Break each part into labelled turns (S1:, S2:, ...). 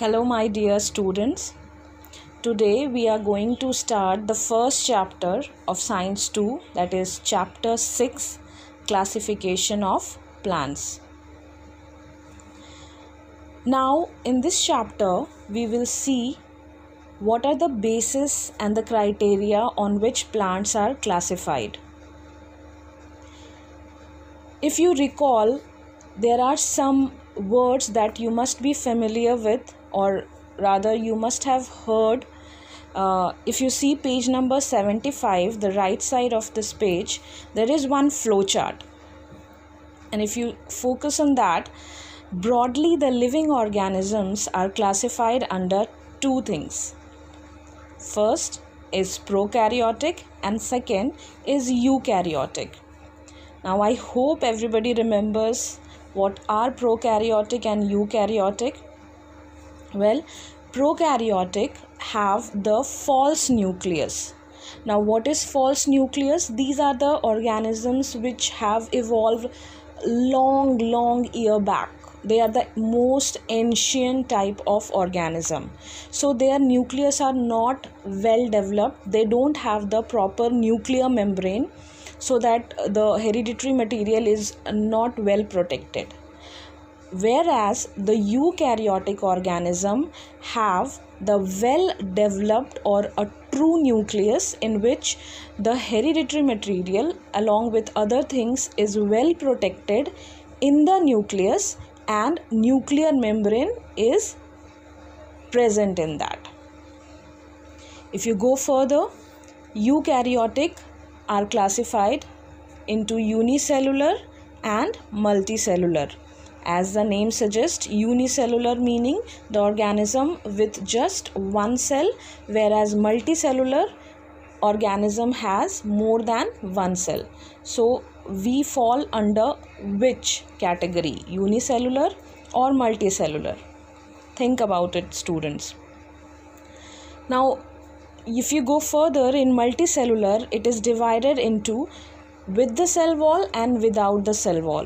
S1: Hello, my dear students. Today we are going to start the first chapter of Science 2, that is chapter 6, Classification of Plants. Now, in this chapter, we will see what are the basis and the criteria on which plants are classified. If you recall, there are some words that you must be familiar with, or rather you must have heard. If you see page number 75, the right side of this page, there is one flowchart, and if you focus on that, broadly the living organisms are classified under two things. First is prokaryotic and second is eukaryotic. Now I hope everybody remembers what are prokaryotic and eukaryotic. Well, prokaryotic have the false nucleus. Now what is false nucleus? These are the organisms which have evolved long year back. They are the most ancient type of organism. So their nucleus are not well developed. They don't have the proper nuclear membrane, so that the hereditary material is not well protected. Whereas the eukaryotic organism have the well developed or a true nucleus in which the hereditary material along with other things is well protected in the nucleus, and nuclear membrane is present in that. If you go further, eukaryotic are classified into unicellular and multicellular. As the name suggests, unicellular meaning the organism with just one cell, whereas multicellular organism has more than one cell. So we fall under which category, unicellular or multicellular? Think about it, students. Now if you go further, in multicellular it is divided into with the cell wall and without the cell wall.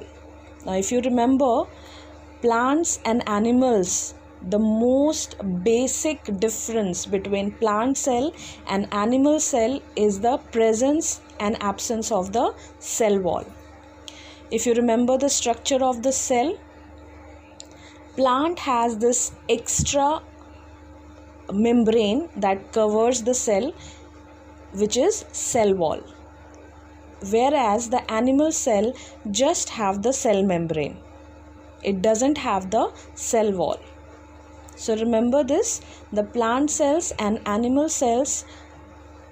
S1: Now if you remember, plants and animals, the most basic difference between plant cell and animal cell is the presence and absence of the cell wall. If you remember the structure of the cell, plant has this extra membrane that covers the cell, which is cell wall, whereas the animal cell just have the cell membrane. It doesn't have the cell wall. So remember this, the plant cells and animal cells,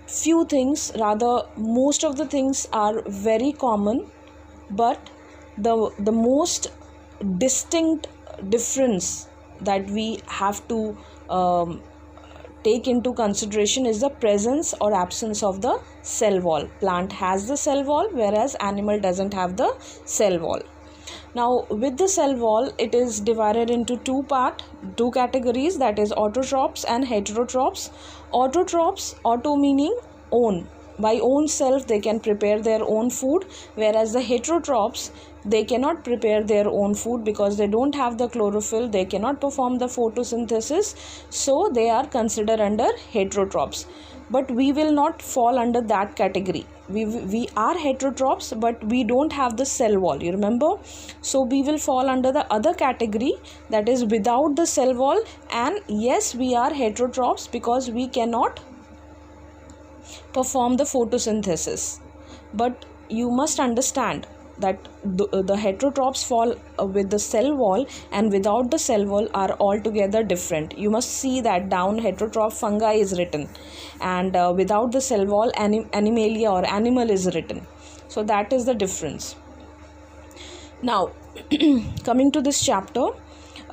S1: few things, rather most of the things are very common, but the most distinct difference that we have to take into consideration is the presence or absence of the cell wall. Plant has the cell wall, whereas animal doesn't have the cell wall. Now with the cell wall, it is divided into two categories, that is autotrophs and heterotrophs. Autotrophs, auto meaning own, by own self they can prepare their own food, whereas the heterotrophs, they cannot prepare their own food because they don't have the chlorophyll, they cannot perform the photosynthesis, so they are considered under heterotrophs. But we will not fall under that category. We are heterotrophs, but we don't have the cell wall, you remember? So we will fall under the other category, that is without the cell wall. And yes, we are heterotrophs because we cannot perform the photosynthesis. But you must understand that the heterotrophs fall with the cell wall and without the cell wall are altogether different. You must see that down heterotroph fungi is written, and without the cell wall animalia or animal is written. So that is the difference. Now coming to this chapter,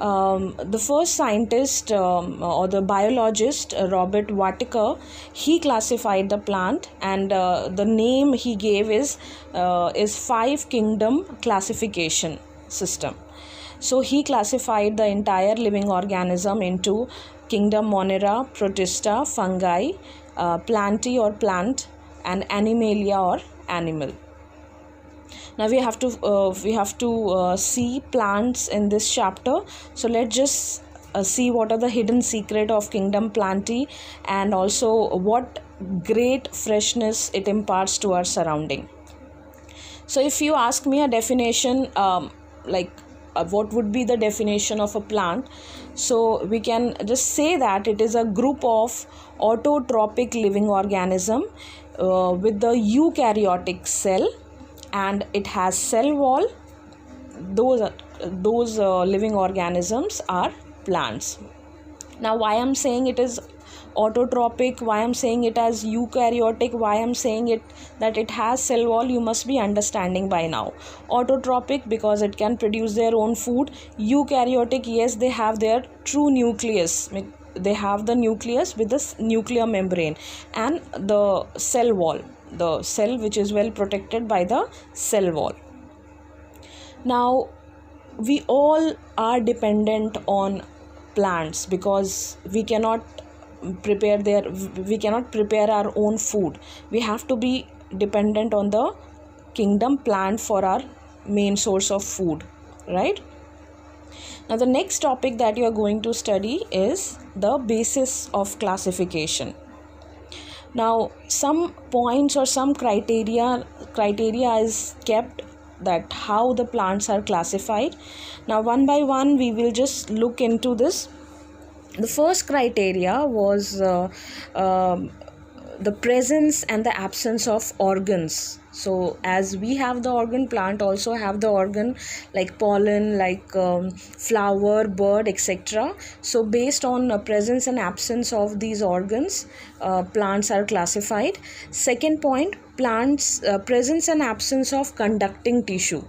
S1: the first scientist or the biologist, Robert Whittaker, he classified the plant, and the name he gave is 5 kingdom classification system. So he classified the entire living organism into kingdom Monera, Protista, fungi, plantae or plant, and animalia or animal. Now we have to see plants in this chapter. So let's just see what are the hidden secret of Kingdom Plantae, and also what great freshness it imparts to our surrounding. So if you ask me a definition, what would be the definition of a plant, so we can just say that it is a group of autotrophic living organism with the eukaryotic cell, and it has cell wall. Those living organisms are plants. Now, why I'm saying it is autotrophic, why I'm saying it as eukaryotic, why I'm saying it that it has cell wall, you must be understanding by now. Autotrophic because it can produce their own food. Eukaryotic, yes, they have their true nucleus. They have the nucleus with the nuclear membrane and the cell wall, the cell which is well protected by the cell wall. Now, we all are dependent on plants because we cannot prepare our own food. We have to be dependent on the kingdom plant for our main source of food, right? Now, the next topic that you are going to study is the basis of classification. Now, some points or some criteria is kept that how the plants are classified. Now, one by one we will just look into this. The first criteria was the presence and the absence of organs. So as we have the organ, plant also have the organ like pollen, like flower, bird, etc. So based on presence and absence of these organs, plants are classified. Second point, plants presence and absence of conducting tissue.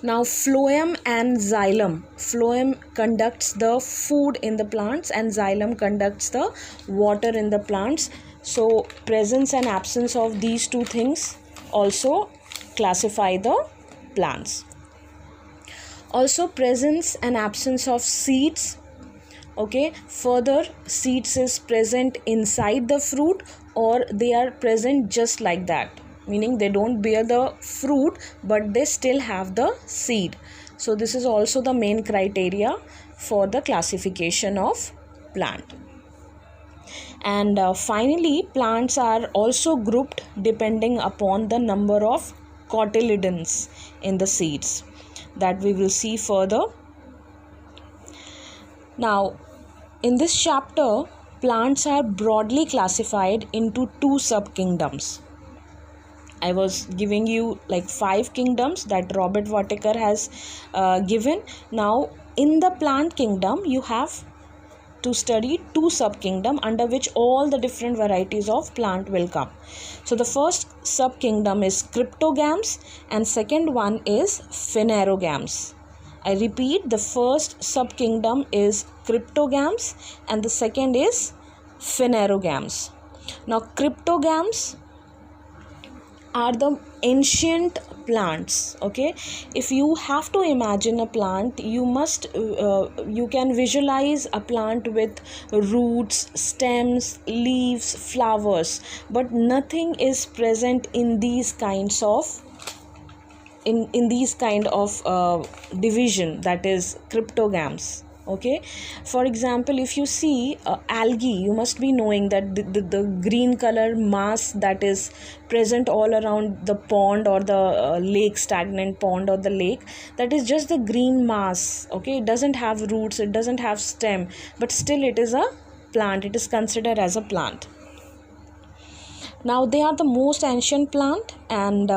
S1: Now, phloem and xylem. Phloem conducts the food in the plants and xylem conducts the water in the plants. So, presence and absence of these two things also classify the plants. Also, presence and absence of seeds. Okay, further, seeds is present inside the fruit or they are present just like that, meaning they don't bear the fruit but they still have the seed. So this is also the main criteria for the classification of plant. And finally, plants are also grouped depending upon the number of cotyledons in the seeds, that we will see further. Now, in this chapter, plants are broadly classified into two subkingdoms. I was giving you like 5 kingdoms that Robert Whitaker has given. Now, in the plant kingdom, you have to study 2 subkingdom under which all the different varieties of plant will come. So, the first subkingdom is cryptogams and second one is phanerogams. I repeat, the first subkingdom is cryptogams and the second is phanerogams. Now, cryptogams are the ancient plants. Okay, if you have to imagine a plant, you can visualize a plant with roots, stems, leaves, flowers, but nothing is present in these kinds of division, that is cryptogams. Okay, for example, if you see algae, you must be knowing that the green color mass that is present all around the pond or the lake, stagnant pond or the lake, that is just the green mass. Okay, it doesn't have roots, it doesn't have stem, but still it is a plant, it is considered as a plant. Now, they are the most ancient plant, and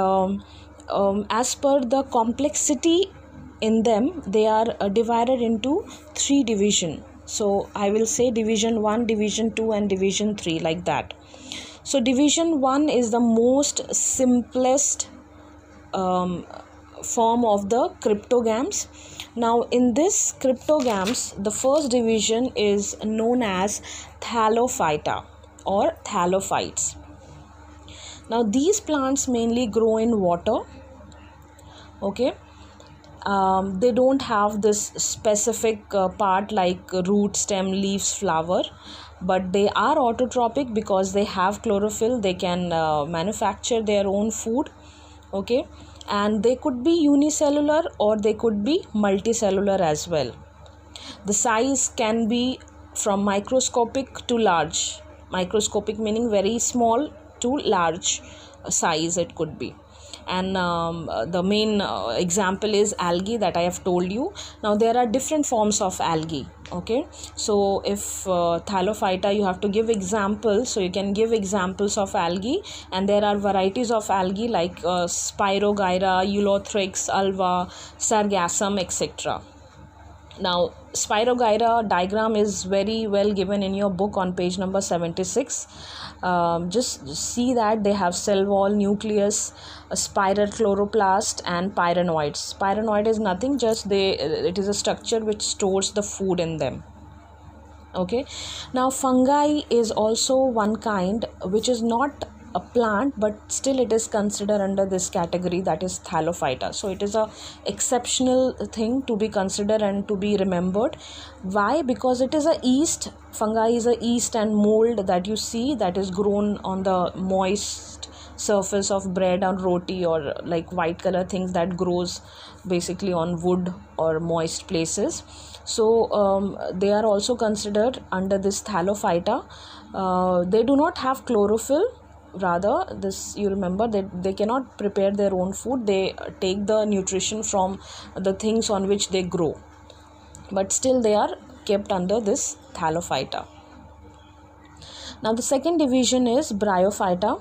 S1: as per the complexity in them, they are divided into 3 divisions. So I will say division 1, division 2 and division 3, like that. So division 1 is the most simplest form of the cryptogams. Now, in this cryptogams, the first division is known as Thallophyta or thallophytes. Now, these plants mainly grow in water. Okay, they don't have this specific part like root, stem, leaves, flower, but they are autotrophic because they have chlorophyll. They can manufacture their own food. Okay, and they could be unicellular or they could be multicellular as well. The size can be from microscopic to large. Microscopic meaning very small to large size it could be. And the main example is algae that I have told you. Now there are different forms of algae. Okay, so if Thallophyta, you have to give examples, so you can give examples of algae, and there are varieties of algae like Spirogyra, Eulothrix, Ulva, Sargassum, etc. Now Spirogyra diagram is very well given in your book on page number 76. Just see that they have cell wall, nucleus, a spiral chloroplast, and pyrenoids. Pyrenoid is nothing, just it is a structure which stores the food in them. Okay, now fungi is also one kind which is not a plant, but still it is considered under this category, that is Thallophyta. So it is a exceptional thing to be considered and to be remembered. Why? Because it is a yeast. Fungi is a yeast and mold that you see, that is grown on the moist surface of bread or roti, or like white color things that grows basically on wood or moist places. So they are also considered under this Thallophyta. They do not have chlorophyll. Rather, this, you remember that they cannot prepare their own food. They take the nutrition from the things on which they grow, but still they are kept under this Thallophyta. Now the second division is Bryophyta.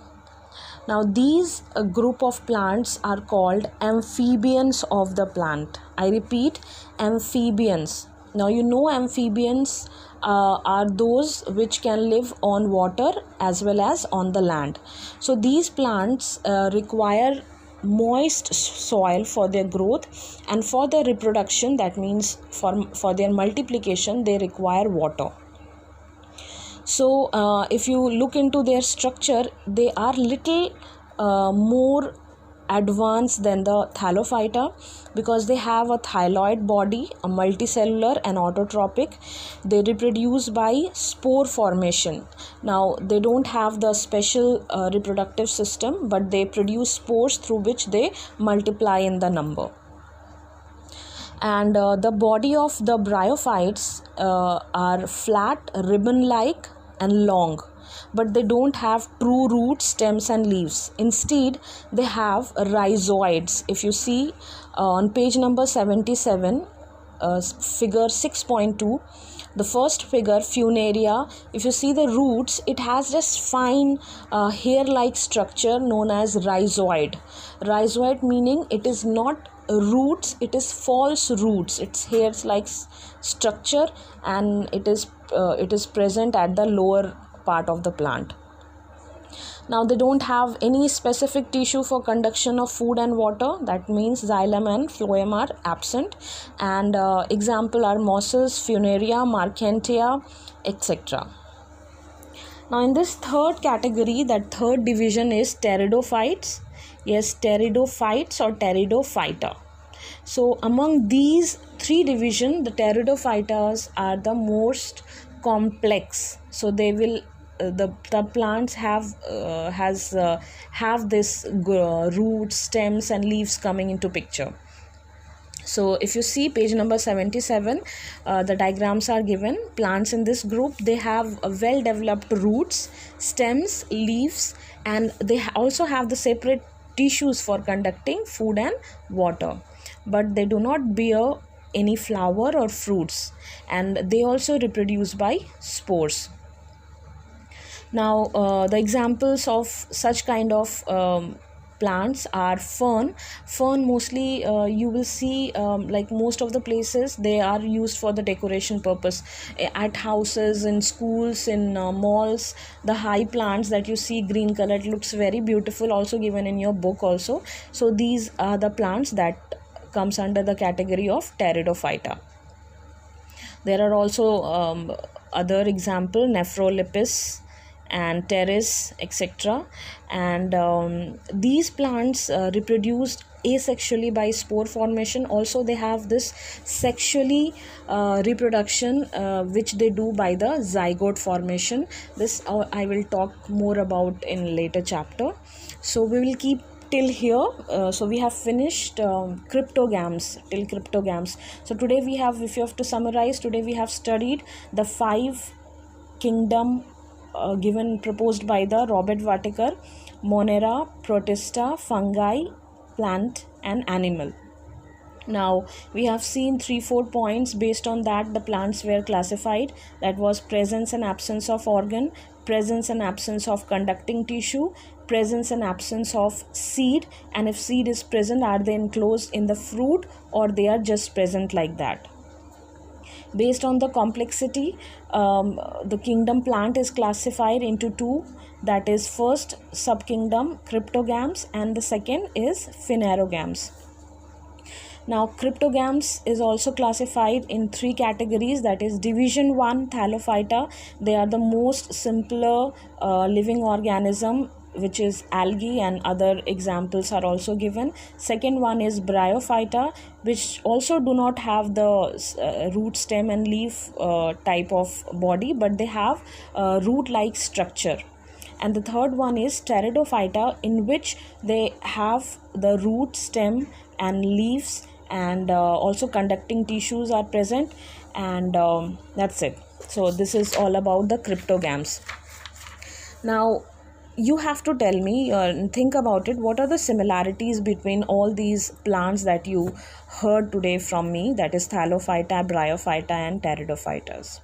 S1: Now these group of plants are called amphibians of the plant. I repeat, amphibians. Now you know amphibians are those which can live on water as well as on the land. So these plants require moist soil for their growth, and for their reproduction, that means for their multiplication, they require water. So if you look into their structure, they are little more advanced than the Thallophyta, because they have a thyloid body, a multicellular and autotrophic. They reproduce by spore formation. Now they don't have the special reproductive system, but they produce spores through which they multiply in the number. And the body of the bryophytes are flat, ribbon-like and long, but they don't have true roots, stems and leaves. Instead, they have rhizoids. If you see on page number 77, figure 6.2, the first figure, Funaria, if you see the roots, it has just fine hair-like structure known as rhizoid. Rhizoid meaning it is not roots, it is false roots. It's hairs like structure, and it is present at the lower part of the plant. Now they don't have any specific tissue for conduction of food and water. That means xylem and phloem are absent. And example are mosses, Funaria, Marchantia, etc. Now in this third category, that third division is pteridophytes. Yes, pteridophytes or pteridophyta. So among these three divisions, the pteridophytas are the most complex. So they will the plants have this roots, stems and leaves coming into picture. So if you see page number 77, the diagrams are given. Plants in this group, they have well developed roots, stems, leaves, and they also have the separate tissues for conducting food and water, but they do not bear any flower or fruits, and they also reproduce by spores. Now the examples of such kind of plants are fern. Mostly you will see like most of the places they are used for the decoration purpose, at houses, in schools, in malls. The high plants that you see green color, it looks very beautiful, also given in your book also. So these are the plants that comes under the category of pteridophyta. There are also other example, Nephrolepis and Pteris, etc. And these plants reproduce asexually by spore formation. Also they have this sexually reproduction which they do by the zygote formation. This I will talk more about in later chapter. So we will keep till here. So we have finished cryptogams, till cryptogams. So today we have, if you have to summarize, today we have studied the 5 kingdom proposed by the Robert Whittaker: Monera, Protista, fungi, plant and animal. Now we have seen 3-4 points. Based on that, the plants were classified. That was presence and absence of organ, presence and absence of conducting tissue, presence and absence of seed, and if seed is present, are they enclosed in the fruit or they are just present like that. Based on the complexity, the kingdom plant is classified into 2, that is first subkingdom cryptogams and the second is phanerogams. Now cryptogams is also classified in 3 categories, that is division 1 Thallophyta. They are the most simpler living organism, which is algae, and other examples are also given. Second one is Bryophyta, which also do not have the root, stem and leaf type of body, but they have root like structure. And the third one is Pteridophyta, in which they have the root, stem and leaves, and also conducting tissues are present, and that's it. So this is all about the cryptogams. Now you have to tell me, think about it, what are the similarities between all these plants that you heard today from me, that is Thallophyta, Bryophyta and Pteridophytas.